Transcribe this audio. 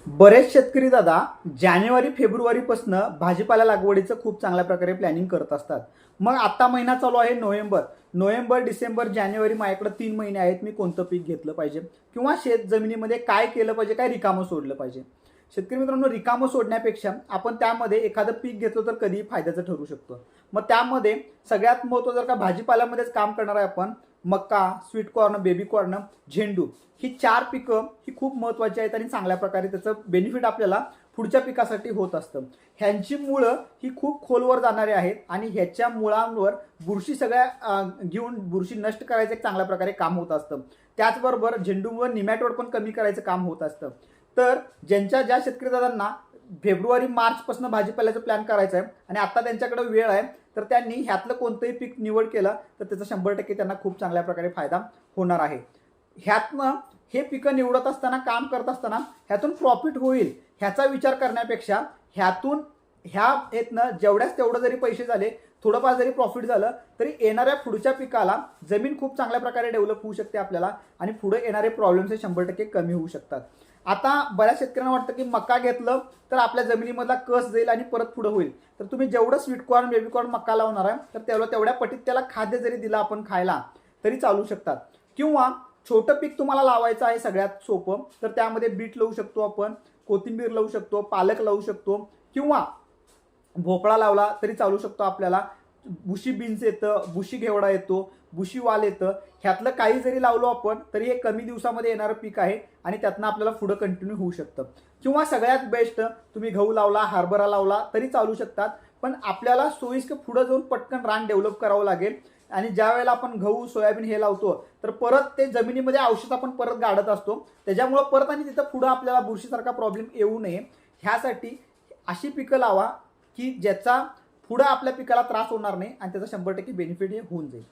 बरेच शेतकरी दादा जानेवारी फेब्रुवारीपासून भाजीपाला लागवडीचं खूप चांगल्या प्रकारे प्लॅनिंग करत असतात. मग आता महिना चालू आहे नोव्हेंबर, डिसेंबर, जानेवारी, माझ्याकडे 3 महिने आहेत. मी कोणतं पीक घेतलं पाहिजे किंवा शेत जमिनीमध्ये काय केलं पाहिजे, काय रिकामं सोडलं पाहिजे. शेतकरी मित्रांनो, रिकामं सोडण्यापेक्षा आपण त्यामध्ये एखादं पीक घेतलं तर कधीही फायद्याचं ठरू शकतं. मग त्यामध्ये सगळ्यात महत्त्व, जर का भाजीपाल्यामध्येच काम करणार आहे आपण, मक्का, स्वीट कॉर्न, बेबी कॉर्न, झेंडू, ही 4 पिकं ही खूप महत्त्वाची आहेत आणि चांगल्या प्रकारे त्याचं बेनिफिट आपल्याला पुढच्या पिकासाठी होत असतं. ह्यांची मुळं ही खूप खोलवर जाणारी आहेत आणि ह्याच्या मुळांवर बुरशी घेऊन बुरशी नष्ट करायचं एक चांगल्या प्रकारे काम होत असतं. त्याचबरोबर झेंडूमुळे निमॅटोड पण कमी करायचं काम होत असतं. तर ज्या शेतकरी दादांना फेब्रुवारी मार्चपासून भाजीपाल्याचा प्लॅन करायचा आहे आणि आता त्यांच्याकडे वेळ आहे, तर त्यांनी ह्यातलं कोणतंही पीक निवड केलं तर त्याचा 100% त्यांना खूप चांगल्या प्रकारे फायदा होणार आहे. ह्यातनं हे पिकं निवडत असताना, काम करत असताना ह्यातून प्रॉफिट होईल ह्याचा विचार करण्यापेक्षा ह्यातनं जेवढ्याच तेवढं जरी पैसे झाले, थोडंफार जरी प्रॉफिट झालं, तरी येणाऱ्या पुढच्या पिकाला जमीन खूप चांगल्या प्रकारे डेव्हलप होऊ शकते आपल्याला आणि पुढे येणारे प्रॉब्लेम्स हे 100% कमी होऊ शकतात. आता बऱ्याच शेतकऱ्यांना वाटतं की मका घेतलं तर आपल्या जमिनीमधला कस जाईल आणि परत पुढे होईल. तर तुम्ही जेवढं स्वीट कॉर्न, बेबी कॉर्न, मका लावणार आहे, तर तेवढ्या पटीत त्याला खाद्य जरी दिलं आपण खायला तरी चालू शकतात. किंवा छोटं पीक तुम्हाला लावायचं आहे सगळ्यात सोपं, तर त्यामध्ये बीट लावू शकतो आपण, कोथिंबीर लावू शकतो, पालक लावू शकतो किंवा भोपळा लावला तरी चालू शकतो आपल्याला. बुशी बीन्स येतं, बुशी घेवडा येतो, बुशी वाल येतं. ह्यातलं काही जरी लावलो आपण तरी हे कमी दिवसामध्ये येणारं पीक आहे आणि त्यातनं आपल्याला पुढं कंटिन्यू होऊ शकतं. किंवा सगळ्यात बेस्ट, तुम्ही गहू लावला, हरभरा लावला तरी चालू शकतात. पण आपल्याला सोयीस्कर पुढं जाऊन पटकन रान डेव्हलप करावं लागेल आणि ज्या वेळेला आपण गहू, सोयाबीन हे लावतो तर परत ते जमिनीमध्ये औषध आपण परत गाडत असतो. त्याच्यामुळं परत आणि तिथं पुढं आपल्याला बुरशीसारखा प्रॉब्लेम येऊ नये ह्यासाठी अशी पिकं लावा की ज्याचा पुढं आपल्या पिकाला त्रास होणार नाही आणि त्याचा 100% बेनिफिट हे होऊन जाईल.